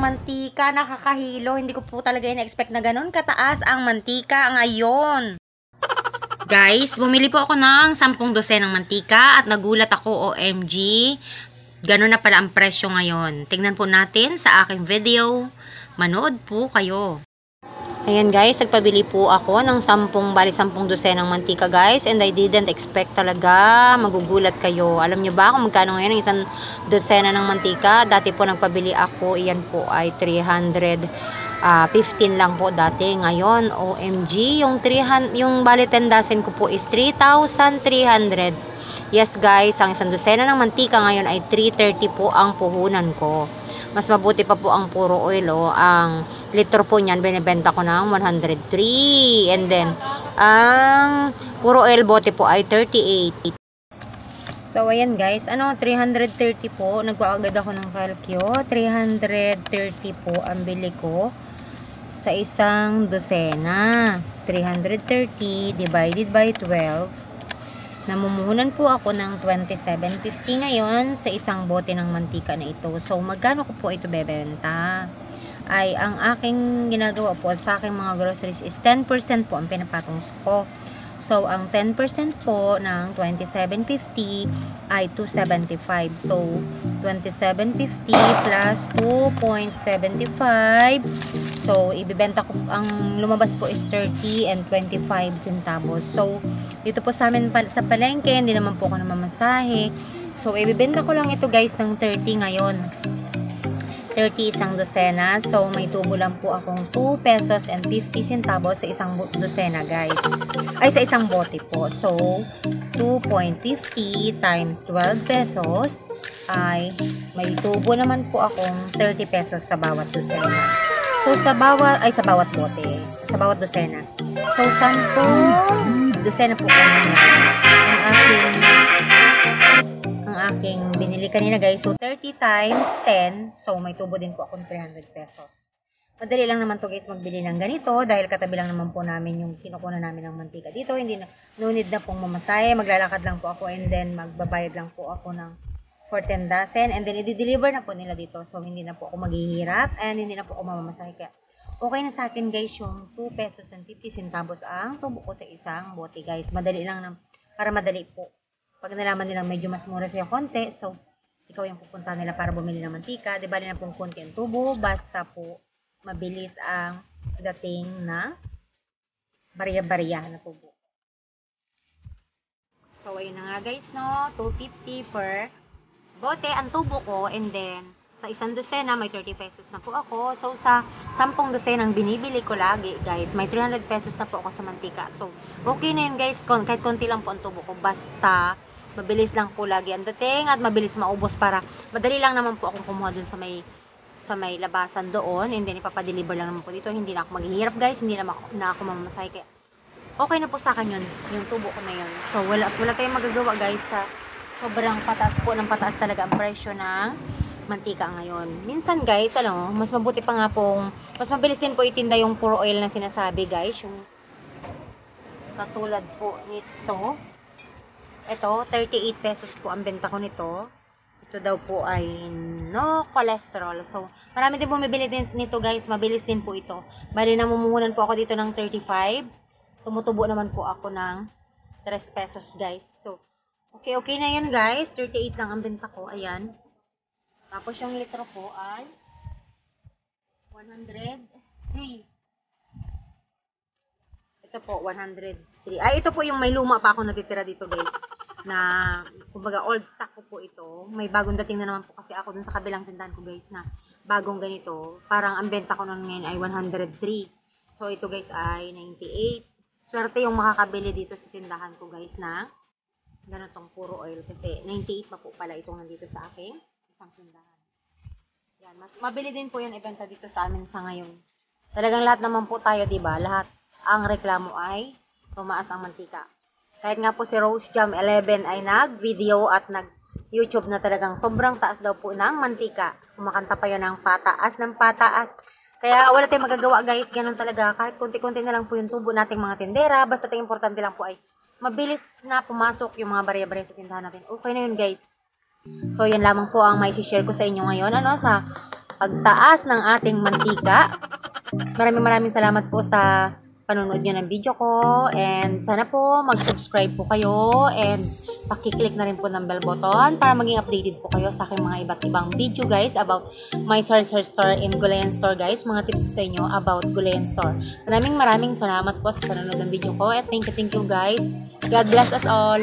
mantika, nakakahilo. Hindi ko po talaga in-expect na ganun kataas ang mantika ngayon. Guys, bumili po ako ng 10 dosenang mantika at nagulat ako, OMG. Ganun na pala ang presyo ngayon. Tingnan po natin sa aking video. Manood po kayo. Ayan guys, nagpabili po ako ng 10 dosenang mantika guys, and I didn't expect talaga, magugulat kayo. Alam nyo ba kung magkano ngayon ang isang dosena ng mantika? Dati po nagpabili ako, iyan po ay 315 lang po dati. Ngayon, OMG, yung bali 10 dozen ko po is 3,300. Yes guys, ang isang dosena ng mantika ngayon ay 330 po ang puhunan ko. Mas mabuti pa po ang puro oil, oh. Ang litro po niyan, binibenta ko ng 103. And then, ang puro oil bote po ay 38. So, ayan guys. 330 po. Nagpaagad ako ng calcio. 330 po ang bili ko sa isang dosena. 330 divided by 12. Namumuhunan po ako ng 27.50 ngayon sa isang bote ng mantika na ito. So, magkano ko po ito bebenta? Ay, ang aking ginagawa po sa aking mga groceries is 10% po ang pinapatong ko. So, ang 10% po ng 27.50 ay 275. So, 27.50 plus 2.75. So, ibibenta ko, ang lumabas po is 30 and 25 centavos. So, dito po sa amin sa palengke, hindi naman po ako namamasahe. So, ibibenta ko lang ito guys ng 30 ngayon. 30 isang dosena. So, may tubo lang po akong 2 pesos and 50 centavos sa isang dosena, guys. Ay, sa isang bote po. So, 2.50 times 12 pesos ay may tubo naman po akong 30 pesos sa bawat dosena. So, sa bawat bote. Sa bawat dosena. So, 10 dosena po ang aking binili kanina guys. So, 30 times 10. So, may tubo din po akong 300 pesos. Madali lang naman to guys magbili ng ganito dahil katabi lang naman po namin yung kinukuha namin ng mantika dito. No need na pong mamasahe. Maglalakad lang po ako and then magbabayad lang po ako ng for 10 dozen and then i-deliver na po nila dito. So, hindi na po ako maghihirap and hindi na po ako mamamasahe. Kaya, okay na sa akin guys yung 2 pesos and 50 centavos ang tubo ko sa isang bote guys. Madali lang na, para madali po. Pag nalaman nila medyo mas mura siya konti, so ikaw yung pupunta nila para bumili ng mantika. Di ba na pong konti ang tubo, basta po mabilis ang dating na barya-barya na tubo. So, ayun na nga guys, no? 250 per bote ang tubo ko, and then sa isang dosena may 30 pesos na po ako. So, sa 10 dosenang binibili ko lagi, guys, may 300 pesos na po ako sa mantika. So, okay na yun, guys. Kahit konti lang po ang tubo ko. Basta, mabilis lang po lagi ang dating at mabilis maubos para madali lang naman po akong kumuha dun sa may labasan doon. And then, ipapadeliver lang naman po dito. Hindi na ako maghihirap, guys. Hindi na ako mamamasay. Kaya, okay na po sa akin yun. Yung tubo ko na yun. So, wala tayong magagawa, guys, sa sobrang pataas po ng pataas talaga ang presyo ng mantika ngayon. Minsan guys, mas mabuti pa nga pong, mas mabilis din po itinda yung puro oil na sinasabi guys. Yung katulad po nito. Ito, 38 pesos po ang benta ko nito. Ito daw po ay no cholesterol. So, marami din bumibili din nito guys. Mabilis din po ito. Bali, namumuhunan po ako dito ng 35. Tumutubo naman po ako ng 3 pesos guys. So, okay na yun guys. 38 lang ang benta ko. Ayan. Tapos yung litro po ay 103. Ito po, 103. Ay, ito po yung may luma pa ako natitira dito guys. Na, kumbaga, old stock ko po ito. May bagong dating na naman po kasi ako dun sa kabilang tindahan ko guys na bagong ganito. Parang ang benta ko nun ngayon ay 103. So, ito guys ay 98. Swerte yung makakabili dito sa tindahan ko guys na ganitong puro oil. Kasi 98 pa po pala itong nandito sa aking isang tindahan. Yan, mas mabili din po yung ibenta dito sa amin sa ngayon. Talagang lahat naman po tayo, 'di ba? Lahat ang reklamo ay tumaas ang mantika. Kahit nga po si Rose Jam 11 ay nag-video at nag-YouTube na talagang sobrang taas daw po ng mantika. Kumakanta pa 'yon ng pataas ng pataas. Kaya wala tayong magagawa, guys. Ganun talaga. Kahit konti-konti na lang po yung tubo nating mga tindera, basta ang importante lang po ay mabilis na pumasok yung mga barya-barya sa tindahan natin. Okay na yun guys. So yan lamang po ang may share ko sa inyo ngayon. Sa pagtaas ng ating mantika. Maraming salamat po sa panonood nyo ng video ko, and sana po mag-subscribe po kayo and pakiclick na rin po ng bell button para maging updated po kayo sa aking mga iba't ibang video guys about my Sarsar Store and Gulayan Store guys. Mga tips ko sa inyo about Gulayan Store. Maraming salamat po sa panonood ng video ko, and thank you guys. God bless us all.